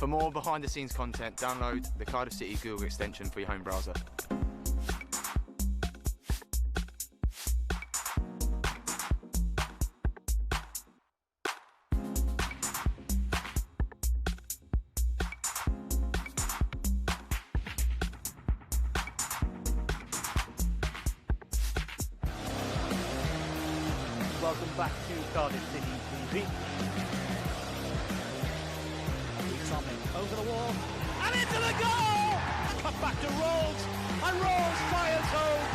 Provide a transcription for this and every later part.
For more behind-the-scenes content, download the Cardiff City Google extension for your home browser. Welcome back to Cardiff City TV. Tommy over the wall and into the goal! Cut back to Rolls, and Rolls fires home.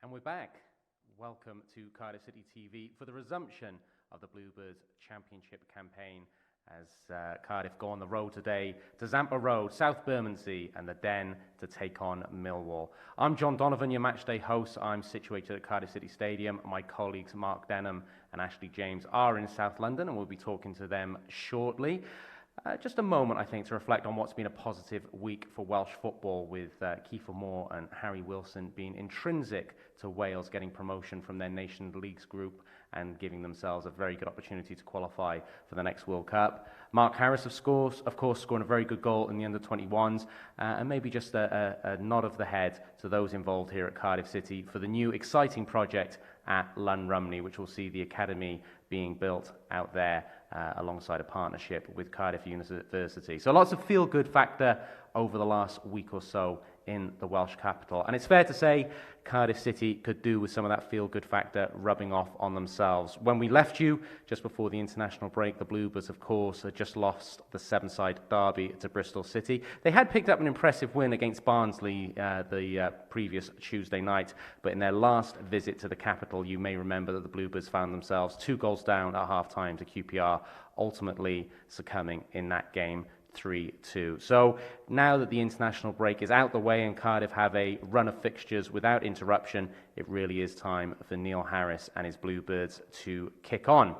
And we're back. Welcome to Cardiff City TV for the resumption of the Bluebirds Championship campaign as Cardiff go on the road today to Zampa Road, South Bermondsey and the Den to take on Millwall. I'm John Donovan, your Matchday host. I'm situated at Cardiff City Stadium. My colleagues Mark Denham and Ashley James are in South London and we'll be talking to them shortly. Just a moment, I think, to reflect on what's been a positive week for Welsh football with Kiefer Moore and Harry Wilson being intrinsic to Wales getting promotion from their Nations Leagues group and giving themselves a very good opportunity to qualify for the next World Cup. Mark Harris, of course, scoring a very good goal in the under-21s and maybe just a nod of the head to those involved here at Cardiff City for the new exciting project at Lunrumney, which will see the academy being built out there alongside a partnership with Cardiff University. So lots of feel-good factor over the last week or so in the Welsh capital. And it's fair to say Cardiff City could do with some of that feel-good factor rubbing off on themselves. When we left you, just before the international break, the Bluebirds, of course, had just lost the seven-side derby to Bristol City. They had picked up an impressive win against Barnsley the previous Tuesday night, but in their last visit to the capital, you may remember that the Bluebirds found themselves 2 goals down at half-time to QPR, ultimately succumbing in that game 3-2. So now that the international break is out the way and Cardiff have a run of fixtures without interruption, it really is time for Neil Harris and his Bluebirds to kick on.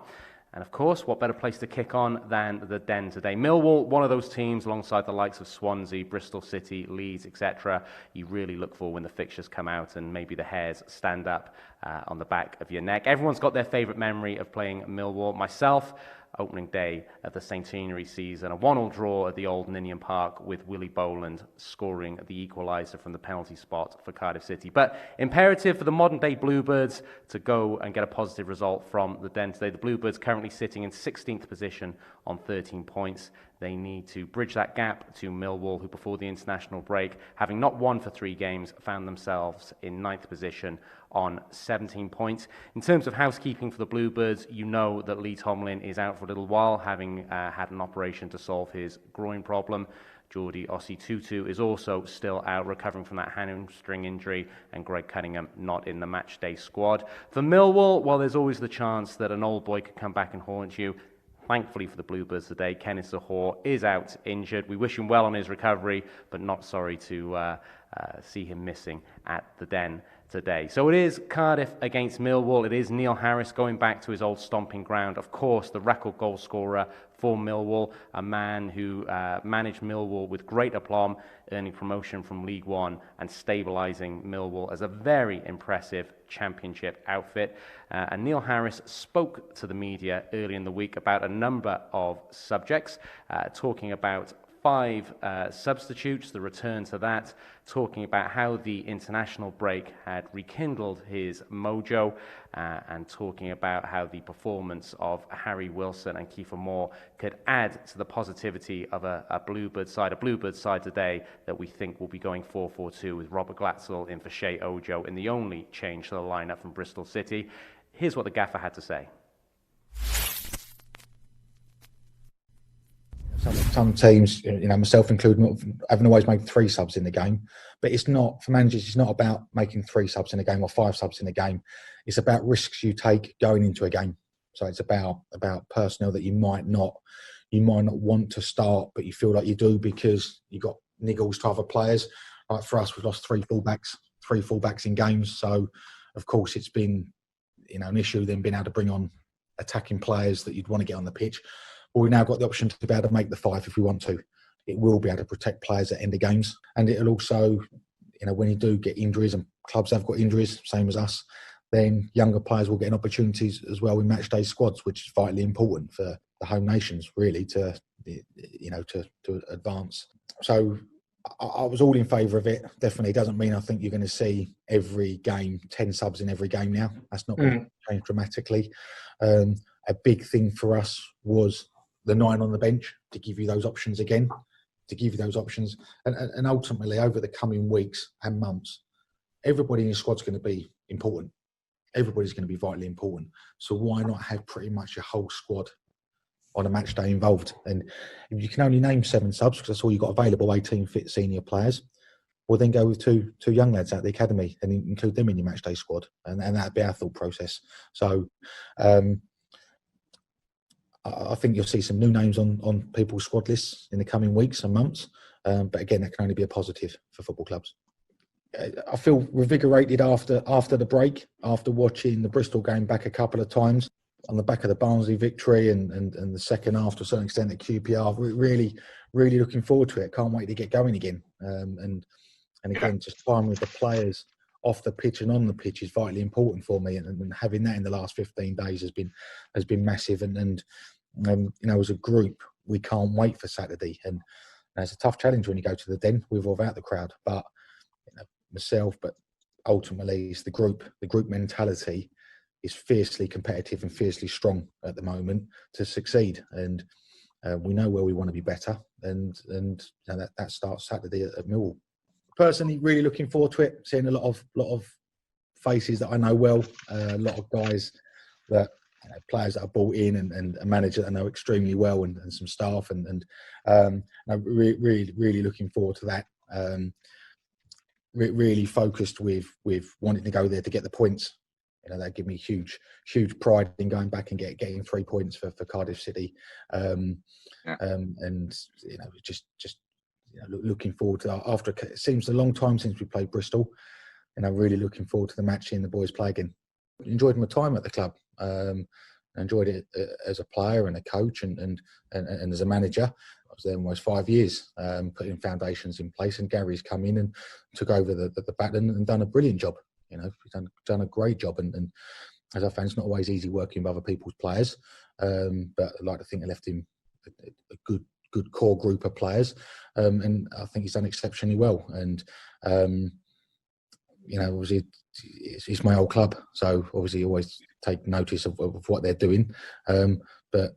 And of course, what better place to kick on than the Den today? Millwall, one of those teams alongside the likes of Swansea, Bristol City, Leeds, etc. You really look for when the fixtures come out and maybe the hairs stand up on the back of your neck. Everyone's got their favourite memory of playing Millwall. Myself, opening day of the centenary season, a 1-1 draw at the old Ninian Park with Willie Boland scoring the equaliser from the penalty spot for Cardiff City. But imperative for the modern day Bluebirds to go and get a positive result from the Den today. The Bluebirds currently sitting in 16th position on 13 points. They need to bridge that gap to Millwall, who before the international break, having not won for 3 games, found themselves in 9th position on 17 points. In terms of housekeeping for the Bluebirds, you know that Lee Tomlin is out for a little while, having had an operation to solve his groin problem. Geordie Ossie Tutu is also still out, recovering from that hamstring injury, and Greg Cunningham not in the matchday squad. For Millwall, well, there's always the chance that an old boy could come back and haunt you. Thankfully for the Bluebirds today, Kenneth Zahor is out injured. We wish him well on his recovery, but not sorry to see him missing at the Den today. So it is Cardiff against Millwall. It is Neil Harris going back to his old stomping ground. Of course, the record goal scorer for Millwall, a man who managed Millwall with great aplomb, earning promotion from League One and stabilising Millwall as a very impressive championship outfit. And Neil Harris spoke to the media early in the week about a number of subjects, talking about 5 substitutes, the return to that, talking about how the international break had rekindled his mojo, and talking about how the performance of Harry Wilson and Kiefer Moore could add to the positivity of a Bluebird side today that we think will be going 4-4-2 with Robert Glatzel in for Shea Ojo in the only change to the lineup from Bristol City. Here's what the gaffer had to say. Some teams, myself included, haven't always made 3 subs in the game. But it's not, for managers, it's not about making 3 subs in a game or 5 subs in a game. It's about risks you take going into a game. So it's about personnel that you might not want to start, but you feel like you do because you got niggles to other players. Like for us, we've lost 3 fullbacks in games. So of course it's been an issue then being able to bring on attacking players that you'd want to get on the pitch. But we've now got the option to be able to make the 5 if we want to. It will be able to protect players at end of games. And it'll also, when you do get injuries, and clubs have got injuries, same as us, then younger players will get opportunities as well in matchday squads, which is vitally important for the home nations, really, to advance. So I was all in favour of it. Definitely doesn't mean I think you're going to see every game 10 subs in every game now. That's not going to change dramatically. A big thing for us was the 9 on the bench, to give you those options again, and ultimately over the coming weeks and months, everybody in your squad's going to be important. Everybody's going to be vitally important. So why not have pretty much your whole squad on a match day involved? And if you can only name 7 subs, because that's all you've got available, 18 fit senior players, well then go with two young lads out the academy and include them in your match day squad. And that'd be our thought process. So I think you'll see some new names on people's squad lists in the coming weeks and months. But again, that can only be a positive for football clubs. I feel revigorated after the break, after watching the Bristol game back a couple of times on the back of the Barnsley victory and the second half to a certain extent at QPR. Really, really looking forward to it. Can't wait to get going again. And again, just time with the players off the pitch and on the pitch is vitally important for me. And having that in the last 15 days has been massive. And as a group, we can't wait for Saturday. And it's a tough challenge when you go to the Den with or without the crowd. But myself, but ultimately it's the group mentality is fiercely competitive and fiercely strong at the moment to succeed, and we know where we want to be better, and that starts Saturday at Millwall. Personally, really looking forward to it, seeing a lot of faces that I know well, a lot of guys that players that are brought in, and a manager that I know extremely well, and some staff, and I'm really looking forward to that. Really focused with wanting to go there to get the points. That give me huge pride in going back and getting 3 points for Cardiff City. And just looking forward to that. After it seems a long time since we played Bristol, and I'm really looking forward to the match seeing the boys play again. Enjoyed my time at the club. Enjoyed it as a player and a coach and as a manager. I was there almost 5 years, putting foundations in place, and Gary's come in and took over the baton and done a brilliant job. He's done a great job, and as I found, it's not always easy working with other people's players, but I'd like to think I left him a good core group of players, and I think he's done exceptionally well. And obviously it's my old club, so obviously always take notice of what they're doing, but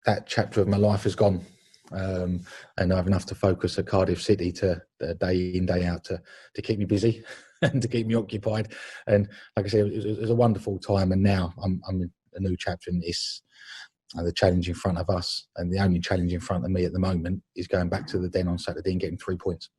that chapter of my life is gone. And I have enough to focus at Cardiff City to day in, day out to keep me busy and to keep me occupied. And like I said, it was a wonderful time. And now I'm in a new chapter, and it's the challenge in front of us. And the only challenge in front of me at the moment is going back to the Den on Saturday and getting 3 points.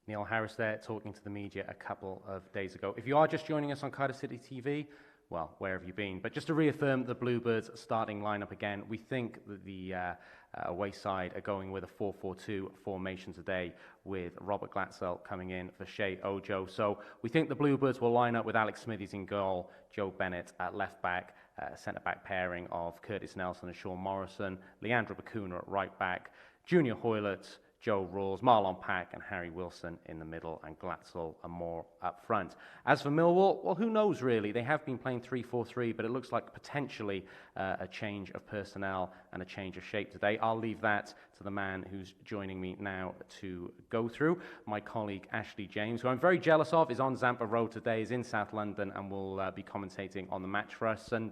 Neil Harris there, talking to the media a couple of days ago. If you are just joining us on Cardiff City TV, well, where have you been? But just to reaffirm the Bluebirds starting lineup again, we think that the away side are going with a 4-4-2 formation today, with Robert Glatzel coming in for Shea Ojo. So we think the Bluebirds will line up with Alex Smithies in goal, Joe Bennett at left back, centre-back pairing of Curtis Nelson and Sean Morrison, Leandro Bacuna at right back, Junior Hoylett, Joe Rawls, Marlon Pack and Harry Wilson in the middle, and Glatzel and Moore up front. As for Millwall, well, who knows really? They have been playing 3-4-3, but it looks like potentially a change of personnel and a change of shape today. I'll leave that to the man who's joining me now to go through. My colleague Ashley James, who I'm very jealous of, is on Zampa Road today, is in South London, and will be commentating on the match for us. And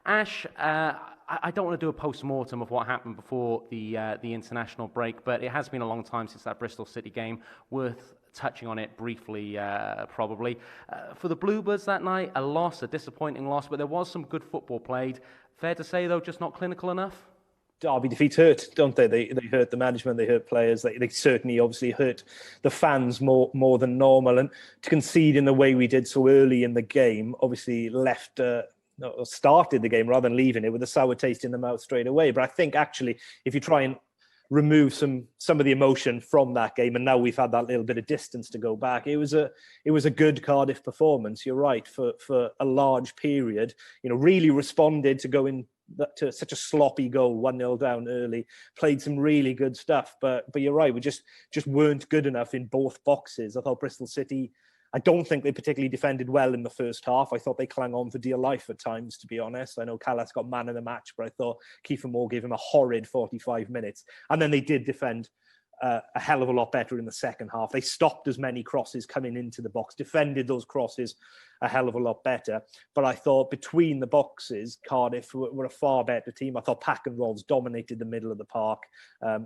Ash, I don't want to do a post-mortem of what happened before the international break, but it has been a long time since that Bristol City game. Worth touching on it briefly, probably. For the Bluebirds that night, a disappointing loss, but there was some good football played. Fair to say, though, just not clinical enough? Derby defeats hurt, don't they? They hurt the management, they hurt players, they certainly obviously hurt the fans more than normal. And to concede in the way we did so early in the game, obviously started the game rather than leaving it with a sour taste in the mouth straight away. But I think actually, if you try and remove some of the emotion from that game, and now we've had that little bit of distance to go back. It was a good Cardiff performance. You're right, for a large period. Really responded to going to such a sloppy goal, 1-0 down early. Played some really good stuff, but you're right, we just weren't good enough in both boxes. I thought Bristol City, I don't think they particularly defended well in the first half. I thought they clung on for dear life at times, to be honest. I know Callas got man of the match, but I thought Kiefer Moore gave him a horrid 45 minutes. And then they did defend a hell of a lot better in the second half. They stopped as many crosses coming into the box, defended those crosses a hell of a lot better. But I thought between the boxes, Cardiff were a far better team. I thought Pack and Rolls dominated the middle of the park.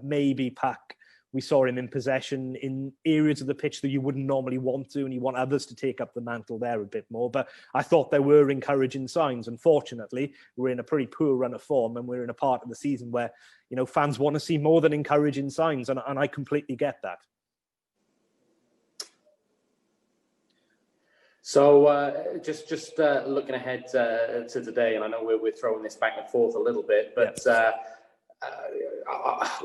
Maybe Pack, we saw him in possession in areas of the pitch that you wouldn't normally want to, and you want others to take up the mantle there a bit more. But I thought there were encouraging signs. Unfortunately, we're in a pretty poor run of form, and we're in a part of the season where, fans want to see more than encouraging signs, and I completely get that. So just looking ahead to today, and I know we're throwing this back and forth a little bit, but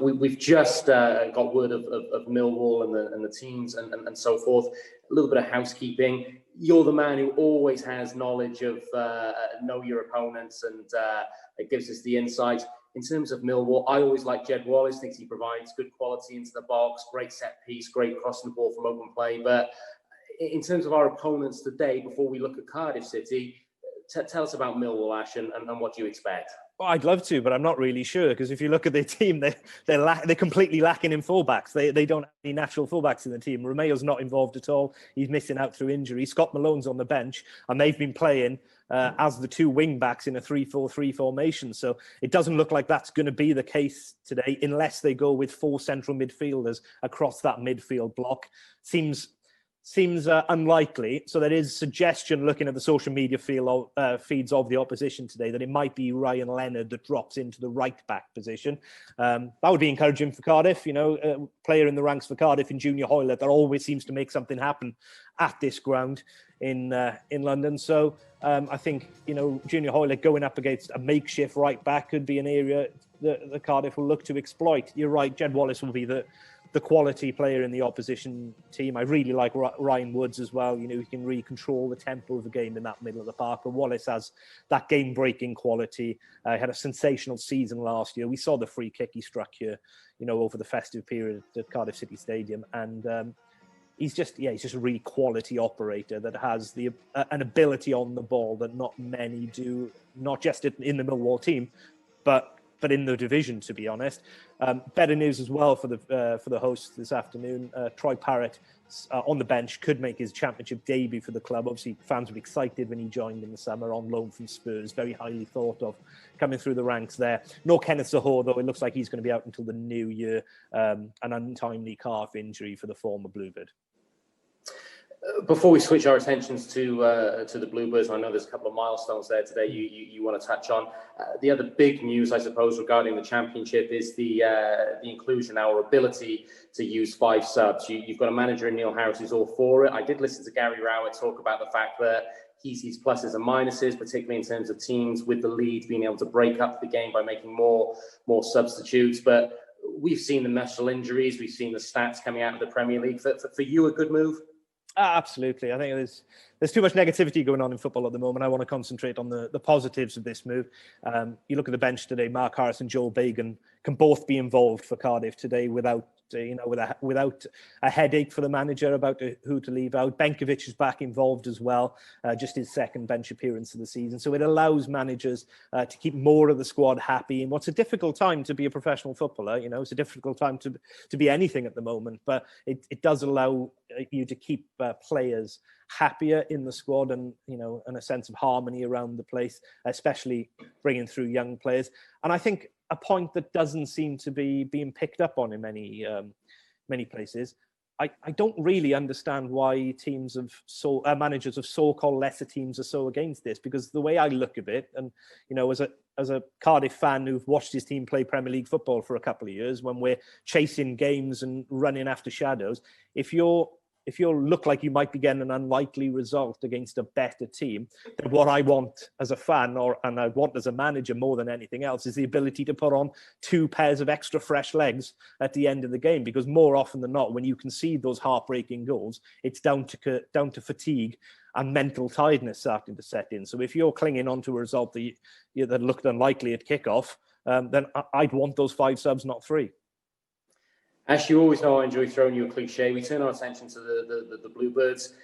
we've just got word of Millwall and the teams and so forth. A little bit of housekeeping. You're the man who always has knowledge of know your opponents, and it gives us the insight. In terms of Millwall, I always like Jed Wallace. Thinks he provides good quality into the box, great set piece, great crossing the ball from open play. But in terms of our opponents today, before we look at Cardiff City, tell us about Millwall, Ash, and what do you expect? Well, I'd love to, but I'm not really sure, because if you look at their team, they're completely lacking in fullbacks. They don't have any natural fullbacks in the team. Romeo's not involved at all. He's missing out through injury. Scott Malone's on the bench, and they've been playing as the two wing backs in a 3-4-3 formation. So it doesn't look like that's going to be the case today, unless they go with 4 central midfielders across that midfield block. Seems unlikely. So there is suggestion, looking at the social media feeds of the opposition today, that it might be Ryan Leonard that drops into the right back position. That would be encouraging for Cardiff. A player in the ranks for Cardiff in Junior Hoylett that always seems to make something happen at this ground in London. So I think Junior Hoylett going up against a makeshift right back could be an area that the Cardiff will look to exploit. You're right, Jed Wallace will be the quality player in the opposition team. I really like Ryan Woods as well. He can really control the tempo of the game in that middle of the park. But Wallace has that game-breaking quality. Had a sensational season last year. We saw the free kick he struck here, over the festive period at Cardiff City Stadium. And he's just a really quality operator that has an ability on the ball that not many do, not just in the Millwall team, but in the division, to be honest. Better news as well for the hosts this afternoon. Troy Parrott on the bench could make his championship debut for the club. Obviously, fans were excited when he joined in the summer on loan from Spurs. Very highly thought of, coming through the ranks there. No Kenneth Zahor, though. It looks like he's going to be out until the new year. An untimely calf injury for the former Bluebird. Before we switch our attentions to the Bluebirds, I know there's a couple of milestones there today you want to touch on. The other big news, I suppose, regarding the Championship is the inclusion, our ability to use 5 subs. You've got a manager in Neil Harris who's all for it. I did listen to Gary Rowett talk about the fact that he sees pluses and minuses, particularly in terms of teams with the lead being able to break up the game by making more substitutes. But we've seen the muscle injuries, we've seen the stats coming out of the Premier League. For you, a good move? Absolutely. I think there's too much negativity going on in football at the moment. I want to concentrate on the positives of this move. You look at the bench today, Mark Harris and Joel Bagan can both be involved for Cardiff today without a headache for the manager about who to leave out. Benkovic is back involved as well, just his second bench appearance of the season. So it allows managers to keep more of the squad happy in what's a difficult time to be a professional footballer. It's a difficult time to be anything at the moment, but it does allow you to keep players happier in the squad and a sense of harmony around the place, especially bringing through young players. And I think a point that doesn't seem to be being picked up on in many places. I don't really understand why managers of so-called lesser teams are so against this, because the way I look at it, and as a Cardiff fan who've watched his team play Premier League football for a couple of years, when we're chasing games and running after shadows, if you're if you look like you might be getting an unlikely result against a better team, then what I want as a fan, and I want as a manager more than anything else, is the ability to put on 2 pairs of extra fresh legs at the end of the game. Because more often than not, when you concede those heartbreaking goals, it's down to fatigue and mental tiredness starting to set in. So if you're clinging on to a result that looked unlikely at kickoff, then I'd want those 5 subs, not 3. Ash, you always know I enjoy throwing you a cliche. We turn our attention to the Bluebirds.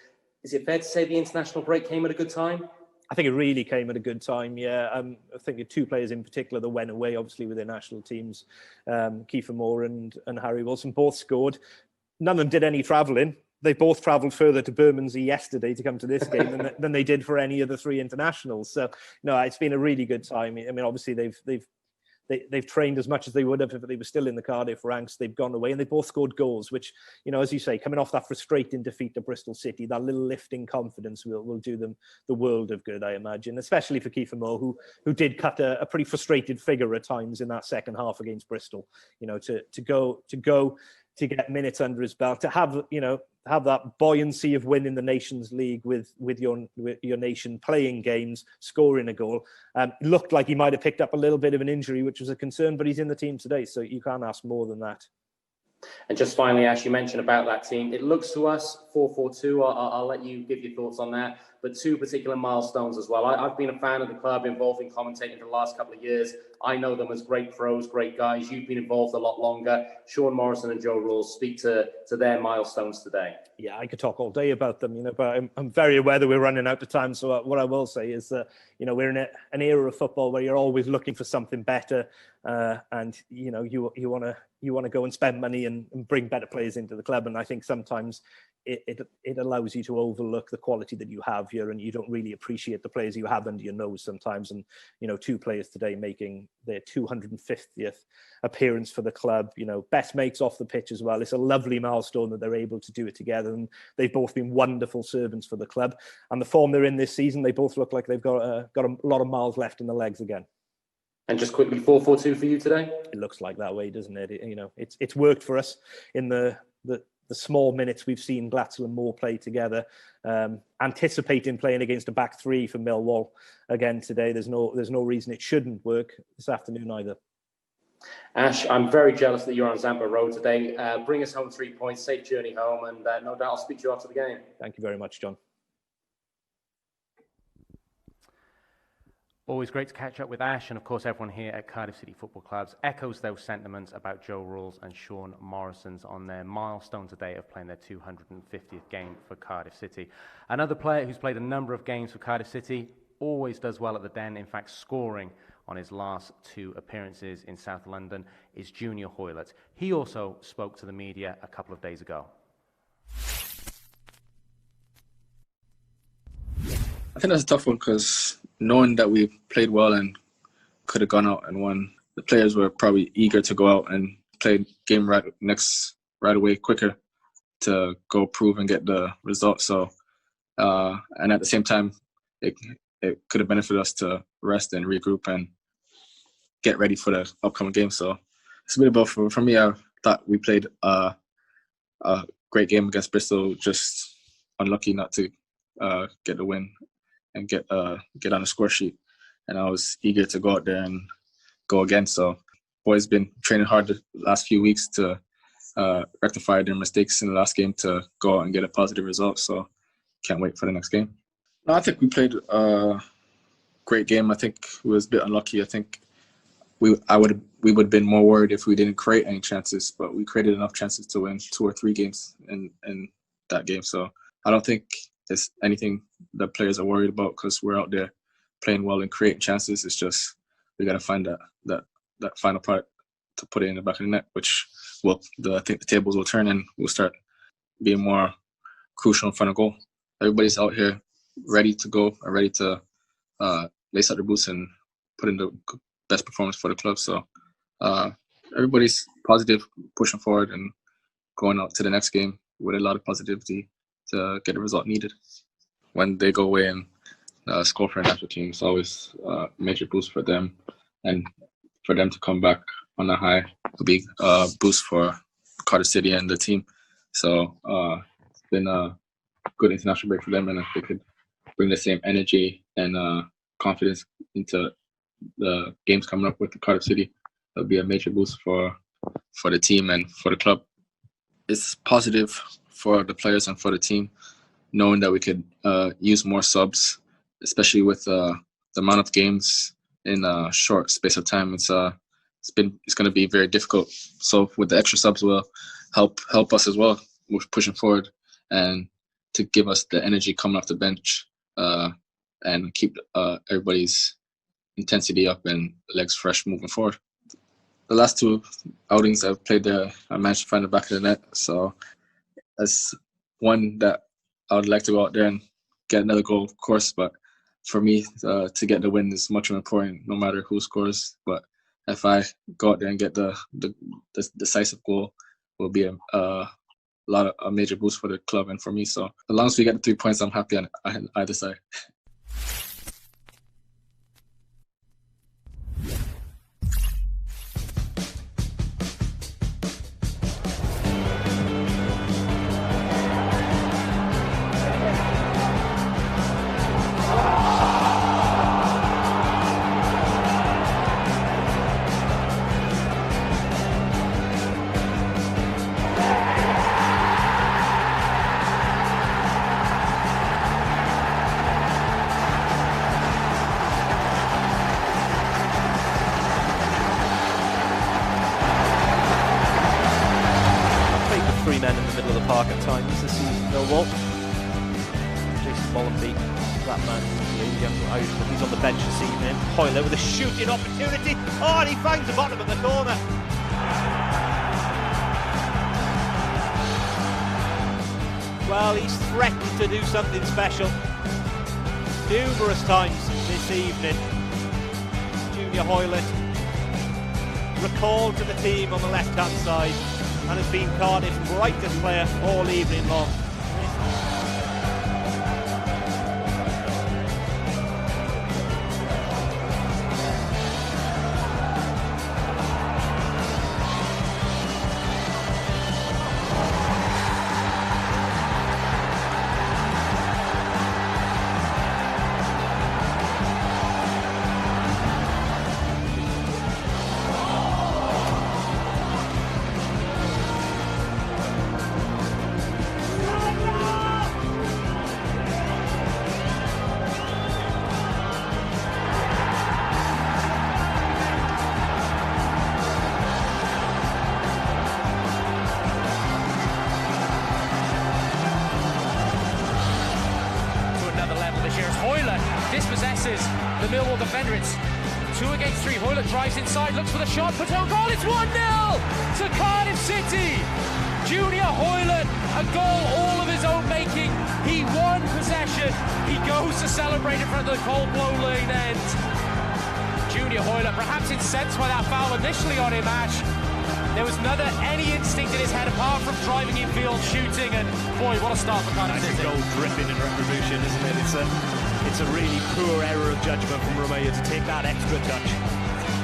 Is it fair to say the international break came at a good time? I think it really came at a good time, yeah. I think the 2 players in particular that went away, obviously, with their national teams, Kiefer Moore and Harry Wilson, both scored. None of them did any travelling. They both travelled further to Bermondsey yesterday to come to this game than they did for any of the 3 internationals. So, no, it's been a really good time. I mean, obviously, they've trained as much as they would have if they were still in the Cardiff ranks. They've gone away and they both scored goals, which, as you say, coming off that frustrating defeat to Bristol City, that little lift in confidence will do them the world of good, I imagine, especially for Kiefer Moore, who did cut a pretty frustrated figure at times in that second half against Bristol. To go to get minutes under his belt, to have that buoyancy of winning the Nations League with your nation, playing games, scoring a goal. Looked like he might have picked up a little bit of an injury, which was a concern, but he's in the team today, so you can't ask more than that. And just finally, Ash, you mentioned about that team. It looks to us 4-4-2. I'll let you give your thoughts on that. But 2 particular milestones as well. I've been a fan of the club, involved in commentating for the last couple of years. I know them as great pros, great guys. You've been involved a lot longer. Sean Morrison and Joe Ralls, speak to their milestones today. Yeah, I could talk all day about them, but I'm very aware that we're running out of time. So what I will say is that, we're in an era of football where you're always looking for something better. And, you want to go and spend money and bring better players into the club. And I think sometimes it allows you to overlook the quality that you have here, and you don't really appreciate the players you have under your nose sometimes. And 2 players today making their 250th appearance for the club, best mates off the pitch as well. It's a lovely milestone that they're able to do it together, and they've both been wonderful servants for the club. And the form they're in this season, they both look like they've got a lot of miles left in the legs again. And just quickly, 4-4-2 for you today? It looks like that way, doesn't it? It's worked for us in the small minutes we've seen Glatzel and Moore play together. Anticipating playing against a back 3 for Millwall again today. There's no reason it shouldn't work this afternoon either. Ash, I'm very jealous that you're on Zampa Road today. Bring us home 3 points, safe journey home, and no doubt I'll speak to you after the game. Thank you very much, John. Always great to catch up with Ash, and of course everyone here at Cardiff City Football Club echoes those sentiments about Joe Ralls and Sean Morrison's on their milestone today of playing their 250th game for Cardiff City. Another player who's played a number of games for Cardiff City, always does well at the Den, in fact scoring on his last 2 appearances in South London, is Junior Hoylett. He also spoke to the media a couple of days ago. I think that's a tough one because knowing that we played well and could have gone out and won, the players were probably eager to go out and play game right away quicker to go prove and get the result. So, and at the same time, it could have benefited us to rest and regroup and get ready for the upcoming game. So it's a bit of both. For me, I thought we played a great game against Bristol, just unlucky not to get the win and get on the score sheet. And I was eager to go out there and go again. So boys been training hard the last few weeks to rectify their mistakes in the last game to go out and get a positive result. So can't wait for the next game. No, I think we played a great game. I think we was a bit unlucky. I think we would have been more worried if we didn't create any chances, but we created enough chances to win 2 or 3 games in that game. So I don't think there's anything that players are worried about because we're out there playing well and creating chances. It's just we got to find that final product to put it in the back of the net, which I think the tables will turn and we'll start being more crucial in front of goal. Everybody's out here ready to go and ready to lace up their boots and put in the best performance for the club. So everybody's positive, pushing forward and going out to the next game with a lot of positivity to get the result needed. When they go away and score for a national team, it's always a major boost for them. And for them to come back on a high will be a boost for Cardiff City and the team. So been a good international break for them, and if they could bring the same energy and confidence into the games coming up with the Cardiff City, that would be a major boost for the team and for the club. It's positive for the players and for the team, knowing that we could use more subs, especially with the amount of games in a short space of time. It's going to be very difficult. So with the extra subs will help us as well with pushing forward and to give us the energy coming off the bench and keep everybody's intensity up and legs fresh moving forward. The last 2 outings I've played there, I managed to find the back of the net. So that's one that I would like to go out there and get another goal, of course. But for me, to get the win is much more important, no matter who scores. But if I go out there and get the decisive goal, will be a major boost for the club and for me. So as long as we get the 3 points, I'm happy on either side. Men in the middle of the park at times this season, Millwall. Jason Bollenby, that man, he's on the bench this evening. Hoyler with a shooting opportunity. Oh, and he finds the bottom of the corner. Well, he's threatened to do something special numerous times this evening. Junior Hoyler recalled to the team on the left-hand side, and has been Cardiff's brightest player all evening long. Dispossesses the Millwall defender. It's 2 against 3. Hoyler drives inside, looks for the shot, puts on goal. It's 1-0 to Cardiff City. Junior Hoyler, a goal all of his own making. He won possession. He goes to celebrate in front of the cold-blowing end. Junior Hoyler, perhaps incensed by that foul initially on him, Ash. There was never any instinct in his head apart from driving infield, shooting, and boy, what a start for Cardiff City. Goal dripping in retribution, isn't it? It's a really poor error of judgment from Romeo to take that extra touch.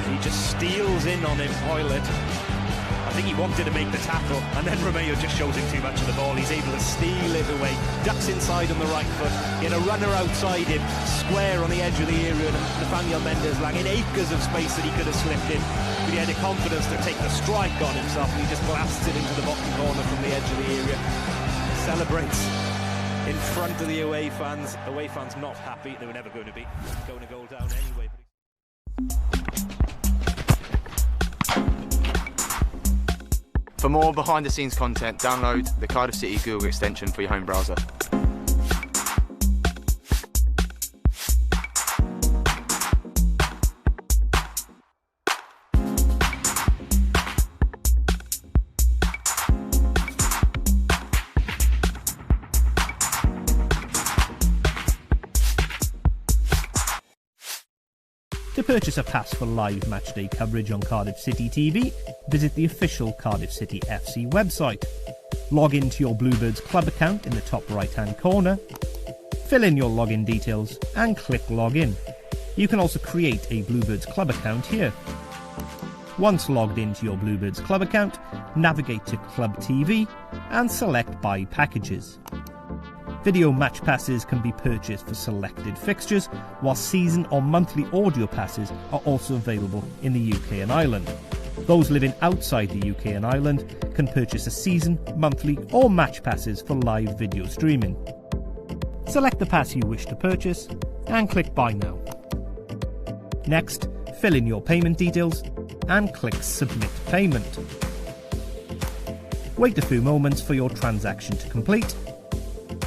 He just steals in on him, Hoyler. I think he wanted to make the tackle, and then Romeo just shows him too much of the ball. He's able to steal it away, ducks inside on the right foot, get a runner outside him, square on the edge of the area, and Nathaniel Mendes lying in acres of space that he could have slipped in. But he had the confidence to take the strike on himself, and he just blasts it into the bottom corner from the edge of the area. Celebrates in front of the away fans. Away fans not happy. They were never going to be going a goal down anyway. For more behind-the-scenes content, download the Cardiff City Google extension for your home browser. To purchase a pass for live matchday coverage on Cardiff City TV, visit the official Cardiff City FC website. Log into your Bluebirds club account in the top right-hand corner, fill in your login details and click login. You can also create a Bluebirds club account here. Once logged into your Bluebirds club account, navigate to Club TV and select Buy Packages. Video match passes can be purchased for selected fixtures, while season or monthly audio passes are also available in the UK and Ireland. Those living outside the UK and Ireland can purchase a season, monthly or match passes for live video streaming. Select the pass you wish to purchase and click Buy Now. Next, fill in your payment details and click Submit Payment. Wait a few moments for your transaction to complete.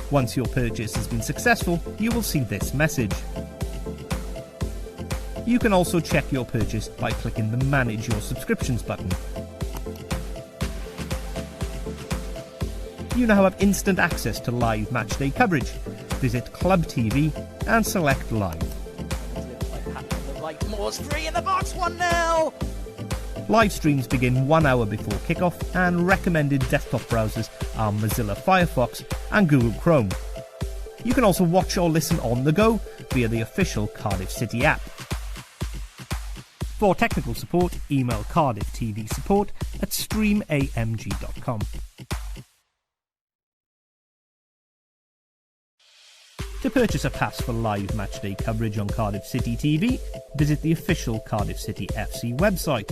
Once your purchase has been successful, you will see this message. You can also check your purchase by clicking the Manage Your Subscriptions button. You now have instant access to live matchday coverage. Visit Club TV and select Live. Moore's free in the box, 1-0! Live streams begin 1 hour before kickoff, and recommended desktop browsers are Mozilla Firefox and Google Chrome. You can also watch or listen on the go via the official Cardiff City app. For technical support, email Cardiff TV support at streamamg.com. To purchase a pass for live matchday coverage on Cardiff City TV, visit the official Cardiff City FC website.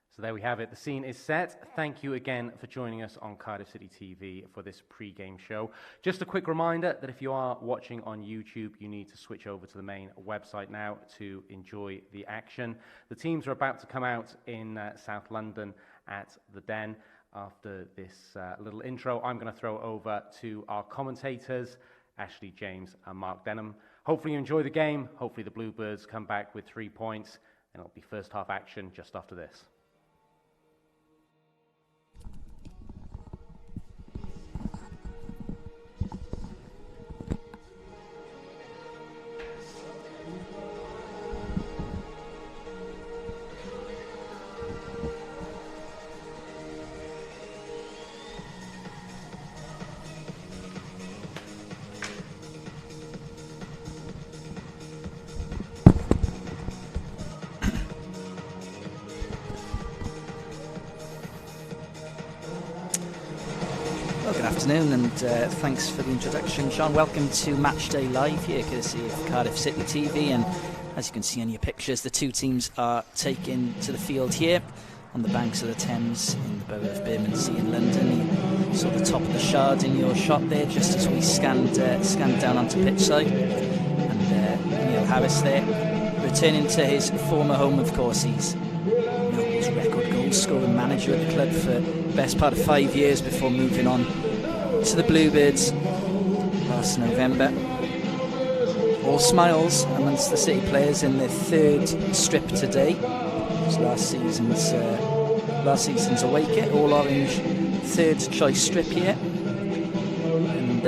So there we have it. The scene is set. Thank you again for joining us on Cardiff City TV for this pre-game show. Just a quick reminder that if you are watching on YouTube, you need to switch over to the main website now to enjoy the action. The teams are about to come out in South London at the Den. After this little intro, I'm going to throw over to our commentators, Ashley James and Mark Denham. Hopefully you enjoy the game. Hopefully the Bluebirds come back with 3 points, and it'll be first half action just after this. And thanks for the introduction, John. Welcome to Matchday Live here, courtesy of Cardiff City TV. And as you can see on your pictures, the two teams are taken to the field here on the banks of the Thames in the borough of Bermondsey in London. You saw the top of the Shard in your shot there, just as we scanned down onto pitchside. And Neil Harris there, returning to his former home, of course. He's Millwall's record goal-scoring manager at the club for the best part of 5 years before moving on to the Bluebirds last November. All smiles amongst the City players in their third strip today. It was last season's away kit, all orange third choice strip here. And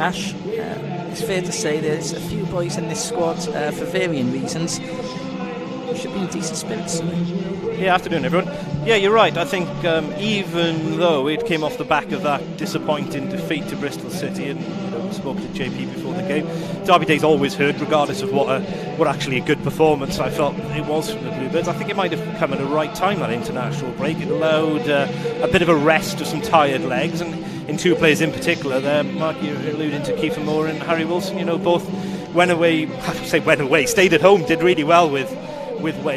Ash, it's fair to say there's a few boys in this squad for varying reasons who should be in decent spirits today. Yeah, afternoon everyone. Yeah, you're right. I think even though it came off the back of that disappointing defeat to Bristol City, and we spoke to JP before the game, Derby Day's always hurt, regardless of what actually a good performance I felt it was from the Bluebirds. I think it might have come at the right time, that international break. It allowed a bit of a rest to some tired legs, and in two players in particular there, Mark, you're alluding to Kiefer Moore and Harry Wilson, both stayed at home, did really well with Wales.